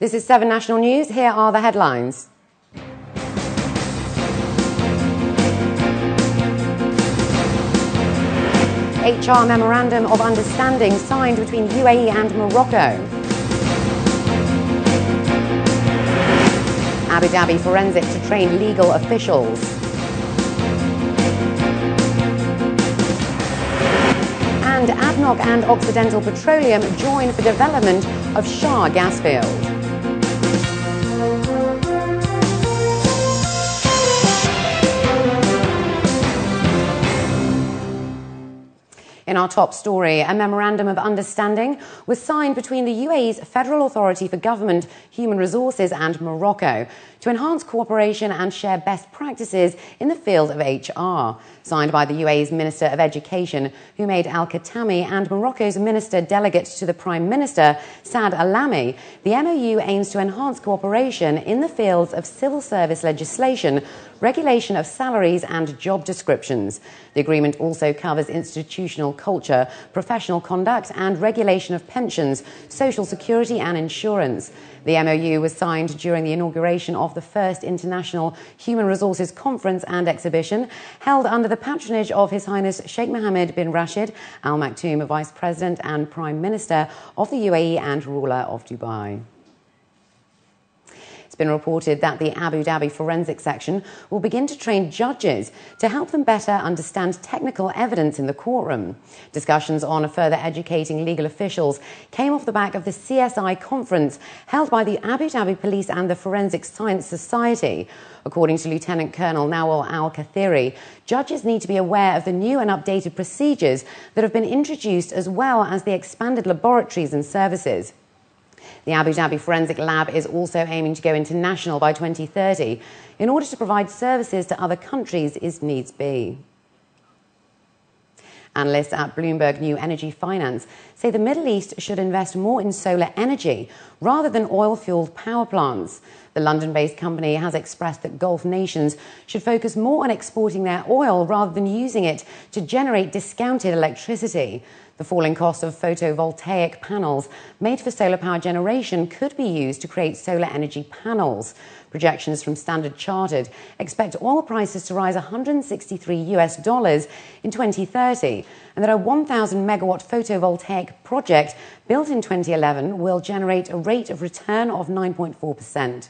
This is 7 National News. Here are the headlines. HR Memorandum of Understanding signed between UAE and Morocco. Abu Dhabi Forensic to train legal officials. And ADNOC and Occidental Petroleum join for development of Shah gas field. In our top story, a memorandum of understanding was signed between the UAE's Federal Authority for Government, Human Resources and Morocco to enhance cooperation and share best practices in the field of HR. Signed by the UAE's Minister of Education, Humaid Al-Khatami, and Morocco's Minister Delegate to the Prime Minister, Saad Al-Lami, the MOU aims to enhance cooperation in the fields of civil service legislation, regulation of salaries and job descriptions. The agreement also covers institutional culture, professional conduct and regulation of pensions, social security and insurance. The MOU was signed during the inauguration of the first International Human Resources Conference and Exhibition held under the patronage of His Highness Sheikh Mohammed bin Rashid Al Maktoum, Vice President and Prime Minister of the UAE and ruler of Dubai. It's been reported that the Abu Dhabi Forensic Section will begin to train judges to help them better understand technical evidence in the courtroom. Discussions on further educating legal officials came off the back of the CSI conference held by the Abu Dhabi Police and the Forensic Science Society. According to Lieutenant Colonel Nawal Al-Kathiri, judges need to be aware of the new and updated procedures that have been introduced, as well as the expanded laboratories and services. The Abu Dhabi Forensic Lab is also aiming to go international by 2030 in order to provide services to other countries if needs be. Analysts at Bloomberg New Energy Finance say the Middle East should invest more in solar energy rather than oil-fueled power plants. The London-based company has expressed that Gulf nations should focus more on exporting their oil rather than using it to generate discounted electricity. The falling cost of photovoltaic panels made for solar power generation could be used to create solar energy panels. Projections from Standard Chartered expect oil prices to rise $163 in 2030, and that a 1,000 megawatt photovoltaic project built in 2011 will generate a rate of return of 9.4%.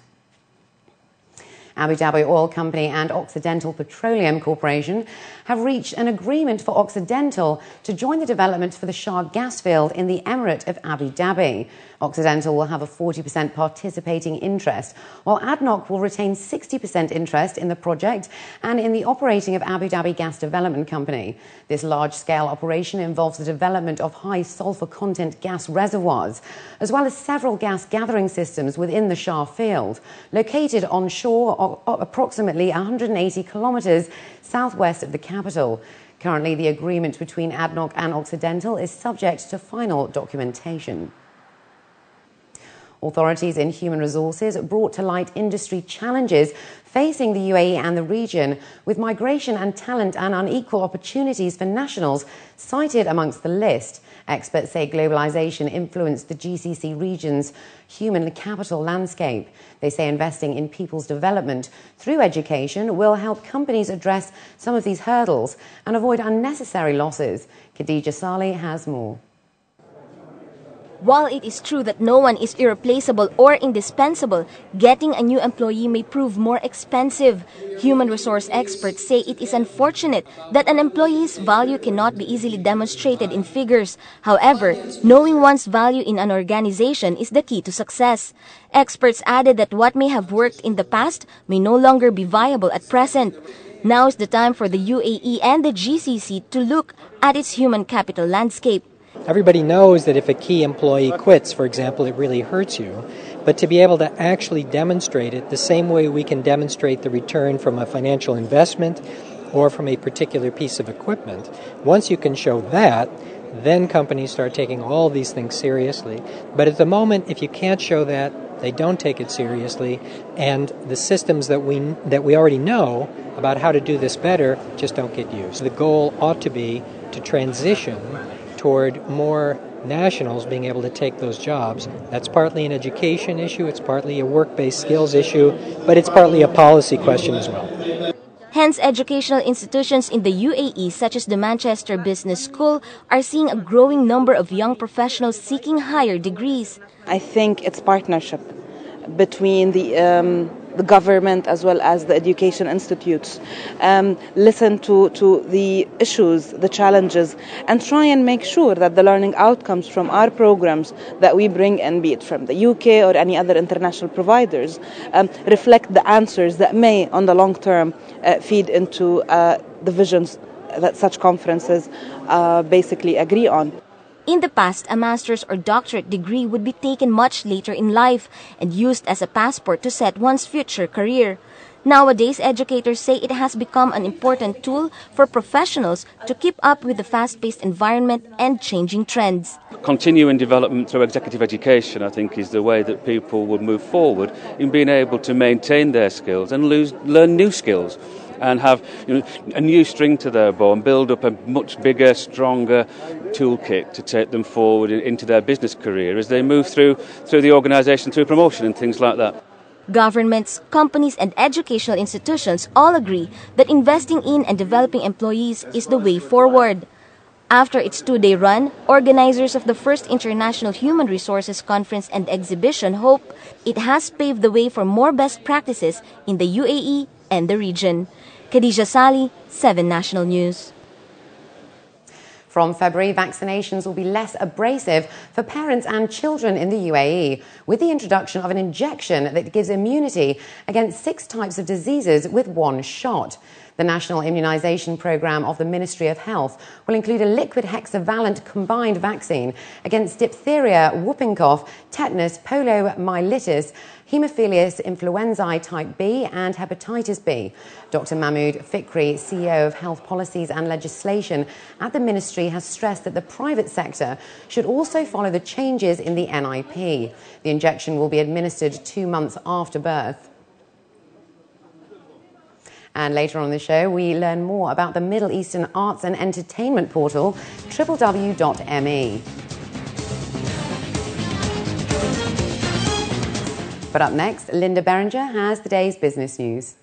Abu Dhabi Oil Company and Occidental Petroleum Corporation have reached an agreement for Occidental to join the development for the Shah gas field in the Emirate of Abu Dhabi. Occidental will have a 40% participating interest, while ADNOC will retain 60% interest in the project and in the operating of Abu Dhabi Gas Development Company. This large-scale operation involves the development of high-sulfur content gas reservoirs, as well as several gas gathering systems within the Shah field, located onshore approximately 180 kilometres southwest of the capital. Currently, the agreement between ADNOC and Occidental is subject to final documentation. Authorities in human resources brought to light industry challenges facing the UAE and the region, with migration and talent and unequal opportunities for nationals cited amongst the list. Experts say globalization influenced the GCC region's human capital landscape. They say investing in people's development through education will help companies address some of these hurdles and avoid unnecessary losses. Khadija Saleh has more. While it is true that no one is irreplaceable or indispensable, getting a new employee may prove more expensive. Human resource experts say it is unfortunate that an employee's value cannot be easily demonstrated in figures. However, knowing one's value in an organization is the key to success. Experts added that what may have worked in the past may no longer be viable at present. Now is the time for the UAE and the GCC to look at its human capital landscape. Everybody knows that if a key employee quits, for example, it really hurts you. But to be able to actually demonstrate it the same way we can demonstrate the return from a financial investment or from a particular piece of equipment, once you can show that, then companies start taking all these things seriously. But at the moment, if you can't show that, they don't take it seriously, and the systems that we already know about how to do this better just don't get used. The goal ought to be to transition toward more nationals being able to take those jobs. That's partly an education issue, it's partly a work-based skills issue, but it's partly a policy question as well. Hence, educational institutions in the UAE, such as the Manchester Business School, are seeing a growing number of young professionals seeking higher degrees. I think it's partnership between the government as well as the education institutes. Listen to the issues, the challenges, and try and make sure that the learning outcomes from our programs that we bring in, be it from the UK or any other international providers, reflect the answers that may, on the long term, feed into the visions that such conferences basically agree on. In the past, a master's or doctorate degree would be taken much later in life and used as a passport to set one's future career. Nowadays, educators say it has become an important tool for professionals to keep up with the fast-paced environment and changing trends. Continuing development through executive education, I think, is the way that people will move forward in being able to maintain their skills and learn new skills and have a new string to their bow and build up a much bigger, stronger toolkit to take them forward into their business career as they move through the organisation, through promotion and things like that. Governments, companies, and educational institutions all agree that investing in and developing employees is the way forward. After its two-day run, organizers of the first International Human Resources Conference and Exhibition hope it has paved the way for more best practices in the UAE and the region. Khadija Sali, 7 National News. From February, vaccinations will be less abrasive for parents and children in the UAE, with the introduction of an injection that gives immunity against 6 types of diseases with 1 shot. The National Immunisation Programme of the Ministry of Health will include a liquid hexavalent combined vaccine against diphtheria, whooping cough, tetanus, poliomyelitis, Haemophilus influenzae type B and hepatitis B. Dr. Mahmoud Fikri, CEO of Health Policies and Legislation at the Ministry, has stressed that the private sector should also follow the changes in the NIP. The injection will be administered 2 months after birth. And later on the show, we learn more about the Middle Eastern arts and entertainment portal, www.me. But up next, Linda Berenger has the day's business news.